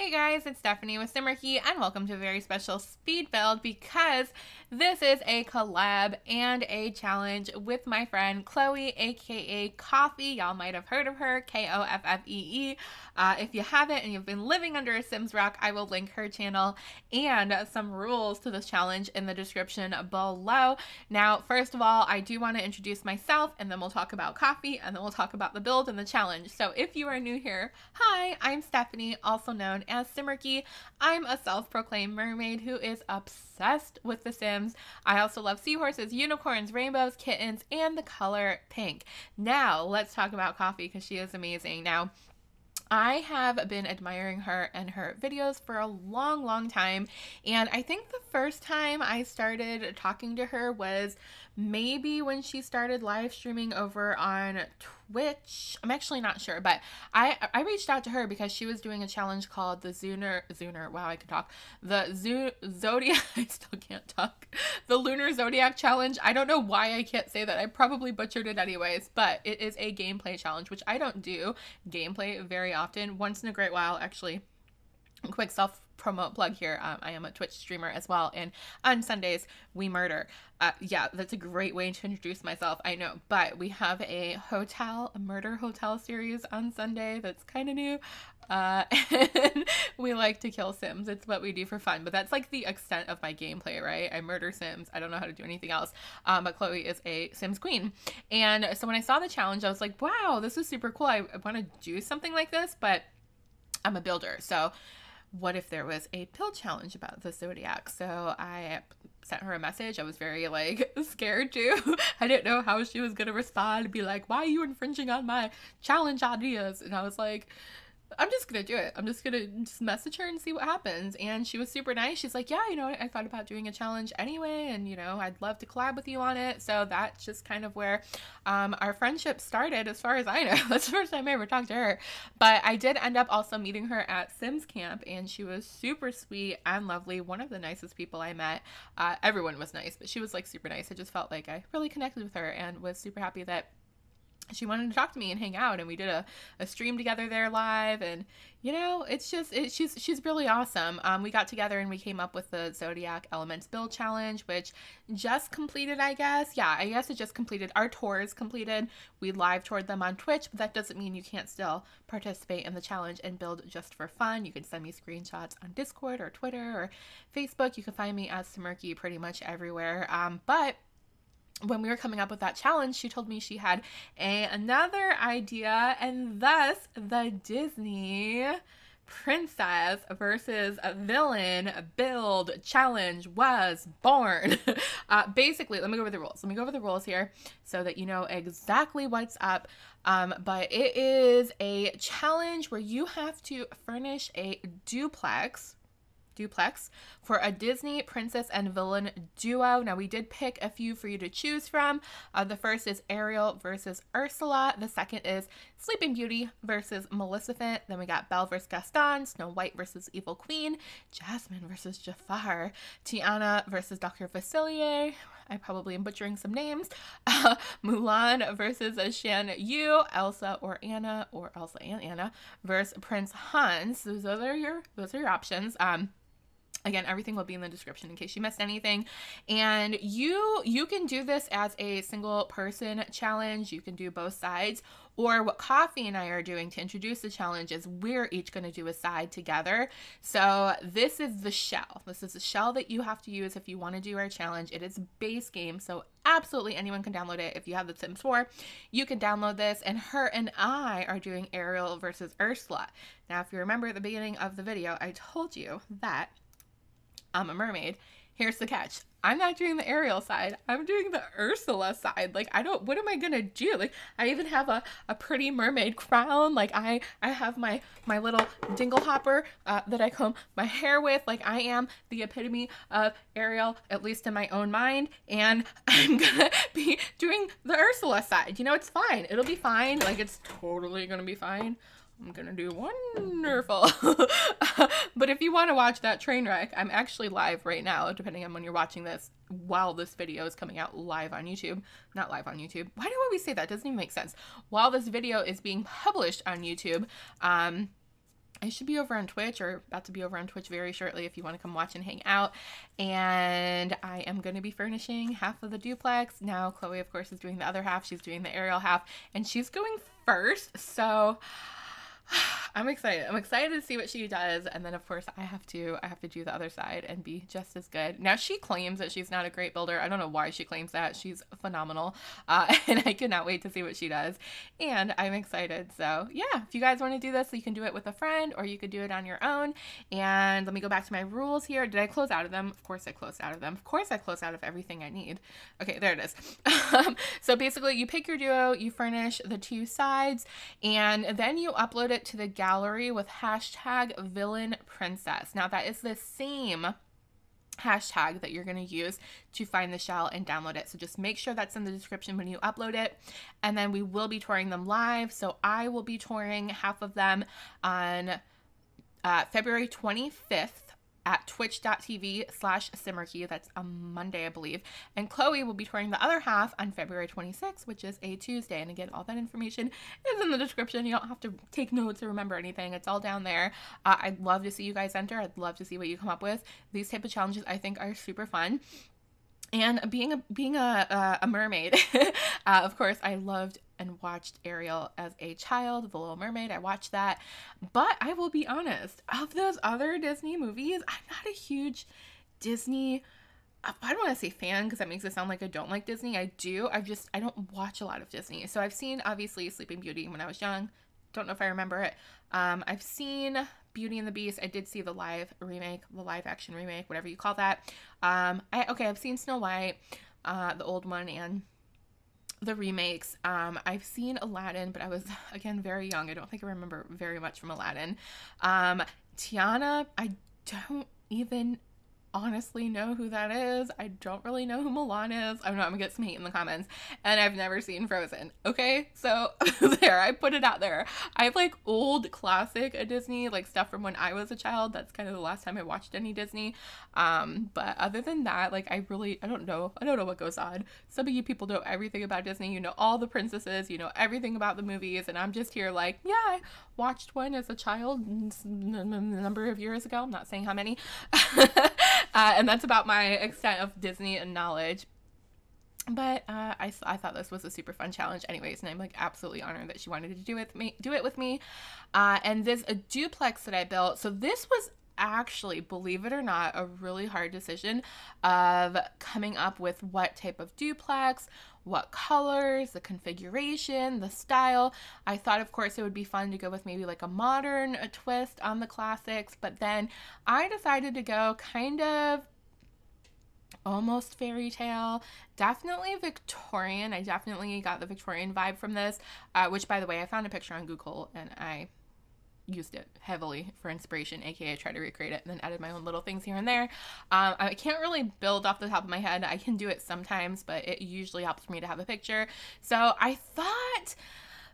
Hey guys, it's Stephanie with Simarchy, and welcome to a very special speed build because this is a collab and a challenge with my friend Chloe, aka Koffee. Y'all might have heard of her, Koffee. If you haven't and you've been living under a Sims rock, I will link her channel and some rules to this challenge in the description below. Now, first of all, I do want to introduce myself, and then we'll talk about Koffee, and then we'll talk about the build and the challenge. So if you are new here, hi, I'm Stephanie, also known as Simarchy. I'm a self-proclaimed mermaid who is obsessed with The Sims. I also love seahorses, unicorns, rainbows, kittens, and the color pink. Now, let's talk about Koffee because she is amazing. Now, I have been admiring her and her videos for a long time, and I think the first time I started talking to her was maybe when she started live streaming over on Twitch. I'm actually not sure, but I reached out to her because she was doing a challenge called the wow, I can talk. The Zodiac, I still can't talk. The Lunar Zodiac Challenge. I don't know why I can't say that. I probably butchered it anyways, but it is a gameplay challenge, which I don't do gameplay very often. Once in a great while, actually. Quick self-promote plug here. I am a Twitch streamer as well, and on Sundays we murder. Yeah, that's a great way to introduce myself, I know, but we have a murder hotel series on Sunday that's kind of new, and we like to kill Sims. It's what we do for fun, but that's like the extent of my gameplay, right? I murder Sims. I don't know how to do anything else, but Chloe is a Sims queen, and so when I saw the challenge, I was like, wow, this is super cool. I want to do something like this, but I'm a builder, so what if there was a build challenge about the Zodiac? So I sent her a message. I was very scared too. I didn't know how she was gonna respond, be like, why are you infringing on my challenge ideas? And I was like, I'm just gonna do it. I'm just gonna message her and see what happens. And she was super nice. She's like, yeah, I thought about doing a challenge anyway, and I'd love to collab with you on it. So that's just kind of where our friendship started, as far as I know. That's the first time I ever talked to her. But I did end up also meeting her at Sims Camp, and she was super sweet and lovely. One of the nicest people I met. Everyone was nice, but she was super nice. I just felt like I really connected with her and was super happy that she wanted to talk to me and hang out, and we did a stream together there live, and she's really awesome. We got together and we came up with the Zodiac Elements build challenge, which just completed, I guess. Yeah, I guess it just completed. Our tour is completed. We live toured them on Twitch, but that doesn't mean you can't still participate in the challenge and build just for fun. You can send me screenshots on Discord or Twitter or Facebook. You can find me as Simarchy pretty much everywhere. But when we were coming up with that challenge, she told me she had another idea, and thus the Disney princess versus a villain build challenge was born. Basically, let me go over the rules. Let me go over the rules here so that you know exactly what's up. But it is a challenge where you have to furnish a duplex for a Disney princess and villain duo. Now, we did pick a few for you to choose from. The first is Ariel versus Ursula. The second is Sleeping Beauty versus Maleficent. Then we got Belle versus Gaston, Snow White versus Evil Queen, Jasmine versus Jafar, Tiana versus Dr. Facilier. I probably am butchering some names. Mulan versus Shan Yu, Elsa or Anna, or Elsa and Anna versus Prince Hans. Those are your options. Again, everything will be in the description in case you missed anything. And you can do this as a single person challenge. You can do both sides. Or what Koffee and I are doing to introduce the challenge is we're each going to do a side together. So this is the shell. This is the shell that you have to use if you want to do our challenge. It is base game, so absolutely anyone can download it. If you have the Sims 4, you can download this. And her and I are doing Ariel versus Ursula. Now, if you remember at the beginning of the video, I told you that I'm a mermaid. Here's the catch. I'm not doing the Ariel side. I'm doing the Ursula side. What am I gonna do? I even have a pretty mermaid crown. I have my little dingle hopper that I comb my hair with. I am the epitome of Ariel, at least in my own mind. And I'm gonna be doing the Ursula side. It's fine. It'll be fine. It's totally gonna be fine. I'm gonna do wonderful. But if you want to watch that train wreck, I'm actually live right now, depending on when you're watching this, while this video is coming out live on YouTube. Not live on YouTube. Why do I always say that? Doesn't even make sense. While this video is being published on YouTube, I should be over on Twitch, or about to be over on Twitch very shortly if you want to come watch and hang out. And I am going to be furnishing half of the duplex. Now, Chloe, of course, is doing the other half. She's doing the aerial half, and she's going first. So I'm excited. I'm excited to see what she does. And then of course I have to do the other side and be just as good. Now she claims that she's not a great builder. I don't know why she claims that. She's phenomenal. And I cannot wait to see what she does. And I'm excited. So yeah, if you guys want to do this, you can do it with a friend or you could do it on your own. And let me go back to my rules here. Did I close out of them? Of course I closed out of them. Of course I closed out of everything I need. Okay, there it is. So basically you pick your duo, you furnish the two sides, and then you upload it to the gallery with hashtag villain princess. Now that is the same hashtag that you're going to use to find the shell and download it. So just make sure that's in the description when you upload it. And then we will be touring them live. So I will be touring half of them on February 25th at twitch.tv/Simarchy. That's a Monday, I believe. And Chloe will be touring the other half on February 26th, which is a Tuesday. And again, all that information is in the description. You don't have to take notes or remember anything. It's all down there. I'd love to see you guys enter. I'd love to see what you come up with. These type of challenges I think are super fun. And being a mermaid, of course, I loved and watched Ariel as a child, The Little Mermaid. I watched that. But I will be honest, of those other Disney movies, I'm not a huge Disney, I don't want to say fan because that makes it sound like I don't like Disney. I do. I don't watch a lot of Disney. So I've seen, obviously, Sleeping Beauty when I was young. Don't know if I remember it. I've seen Beauty and the Beast. I did see the live action remake, whatever you call that. I've seen Snow White, the old one, and the remakes. I've seen Aladdin, but I was, again, very young. I don't think I remember very much from Aladdin. Tiana, I don't even honestly know who that is. I don't really know who Mulan is. I don't know, I'm gonna get some hate in the comments. And I've never seen Frozen. Okay, so there, I put it out there. I have like old classic Disney, like stuff from when I was a child. That's kind of the last time I watched any Disney. But other than that, like I don't know what goes on. Some of you people know everything about Disney. You know all the princesses, you know everything about the movies, and I'm just here like, yeah, I watched one as a child a number of years ago. I'm not saying how many. And that's about my extent of Disney and knowledge. But I thought this was a super fun challenge anyways, and I'm like absolutely honored that she wanted to do it with me. And this a duplex that I built. So this was actually, believe it or not, a really hard decision of coming up with what type of duplex, what colors, the configuration, the style. I thought, of course, it would be fun to go with maybe like a modern twist on the classics, but then I decided to go kind of almost fairy tale, definitely Victorian. I definitely got the Victorian vibe from this, which, by the way, I found a picture on Google and I used it heavily for inspiration, aka try to recreate it and then added my own little things here and there. I can't really build off the top of my head. I can do it sometimes, but it usually helps me to have a picture. So I thought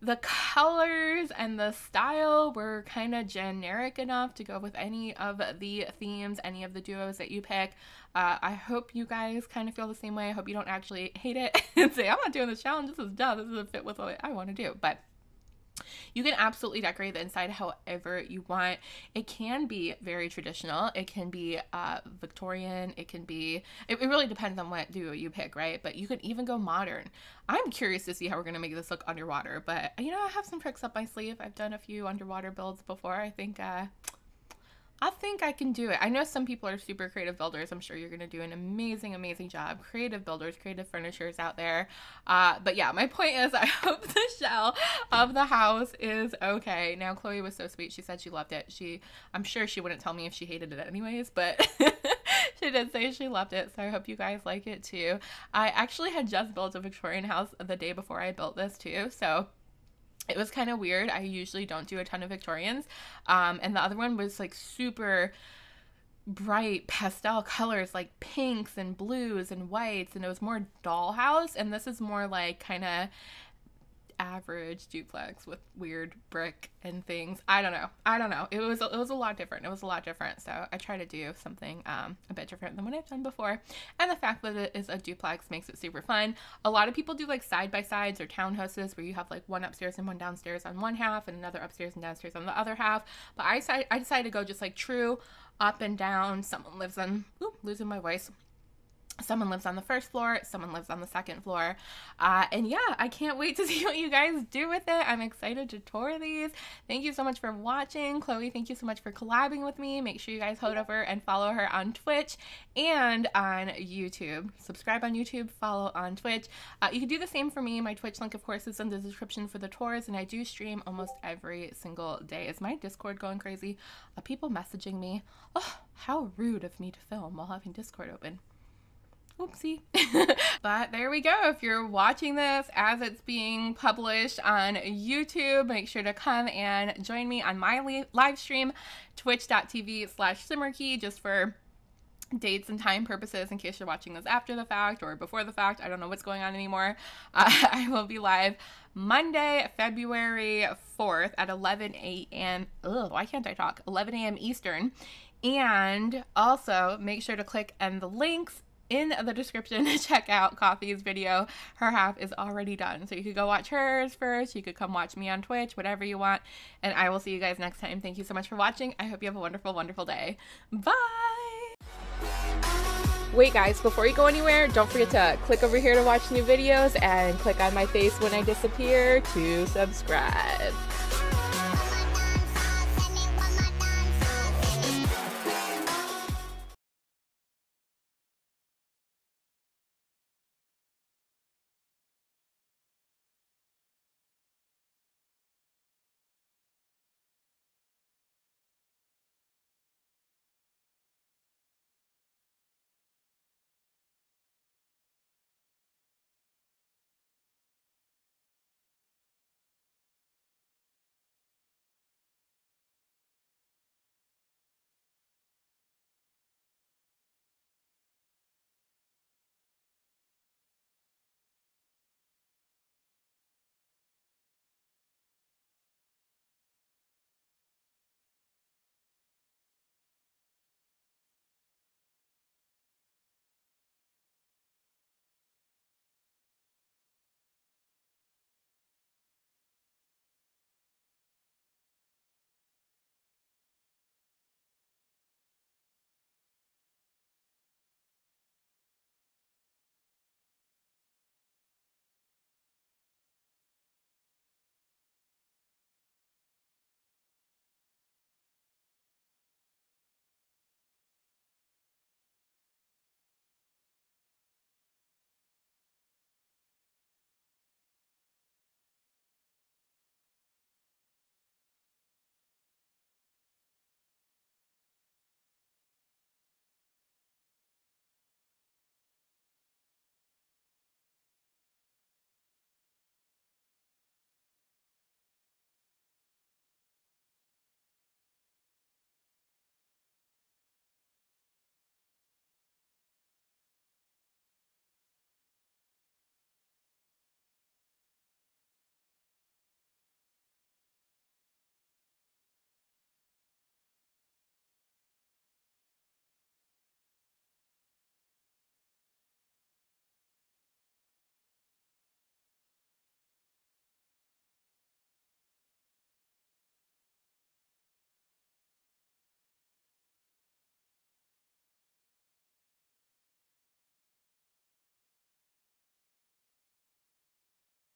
the colors and the style were kind of generic enough to go with any of the themes, any of the duos that you pick. I hope you guys kind of feel the same way. I hope you don't actually hate it and say, I'm not doing this challenge, this is dumb, this doesn't fit with what I want to do. But you can absolutely decorate the inside however you want. It can be very traditional. It can be Victorian. It can be, it really depends on what duo you pick, right? But you can even go modern. I'm curious to see how we're going to make this look underwater, but you know, I have some tricks up my sleeve. I've done a few underwater builds before. I think I can do it. I know some people are super creative builders. I'm sure you're going to do an amazing, amazing job. Creative builders, creative furnishers out there. But yeah, my point is I hope the shell of the house is okay. Now, Chloe was so sweet. She said she loved it. I'm sure she wouldn't tell me if she hated it anyways, but she did say she loved it. So I hope you guys like it too. I actually had just built a Victorian house the day before I built this too. So it was kind of weird. I usually don't do a ton of Victorians. And the other one was like super bright pastel colors, like pinks and blues and whites. And it was more dollhouse. And this is more like kind of average duplex with weird brick and things. I don't know. It was a lot different. So I try to do something a bit different than what I've done before. And the fact that it is a duplex makes it super fun. A lot of people do like side by sides or townhouses where you have like one upstairs and one downstairs on one half and another upstairs and downstairs on the other half. But I decided to go just like true up and down. Someone lives on, losing my voice. Someone lives on the first floor, someone lives on the second floor. And yeah, I can't wait to see what you guys do with it. I'm excited to tour these. Thank you so much for watching. Chloe, thank you so much for collabing with me. Make sure you guys head over and follow her on Twitch and on YouTube. Subscribe on YouTube, follow on Twitch. You can do the same for me. My Twitch link, of course, is in the description for the tours, and I do stream almost every single day. Is my Discord going crazy? Are people messaging me? Oh, how rude of me to film while having Discord open. Oopsie. But there we go. If you're watching this as it's being published on YouTube, make sure to come and join me on my live stream, twitch.tv/Simarchy, just for dates and time purposes in case you're watching this after the fact or before the fact. I don't know what's going on anymore. I will be live Monday, February 4th at 11 a.m. Why can't I talk? 11 a.m. Eastern. And also make sure to click on the links in the description to check out Koffee's video. Her half is already done, so you could go watch hers first. You could come watch me on Twitch, whatever you want, and I will see you guys next time. Thank you so much for watching. I hope you have a wonderful, wonderful day. Bye! Wait guys, before you go anywhere, don't forget to click over here to watch new videos and click on my face when I disappear to subscribe.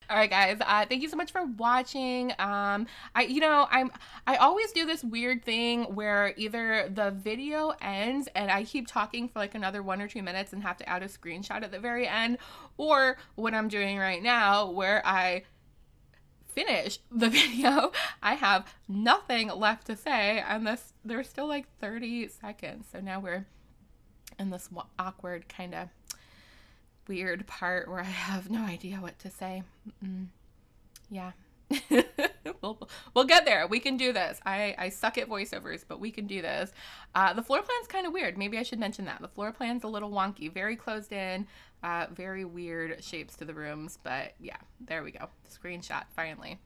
All right, guys. Thank you so much for watching. I always do this weird thing where either the video ends and I keep talking for like another 1 or 2 minutes and have to add a screenshot at the very end, or what I'm doing right now, where I finish the video, I have nothing left to say, and there's still like 30 seconds. So now we're in this awkward kind of weird part where I have no idea what to say. Yeah. we'll get there. We can do this. I suck at voiceovers, but we can do this. The floor plan's kind of weird. Maybe I should mention that. The floor plan's a little wonky, very closed in, very weird shapes to the rooms. But yeah, there we go. Screenshot, finally.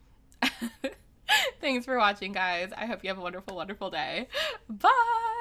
Thanks for watching, guys. I hope you have a wonderful, wonderful day. Bye!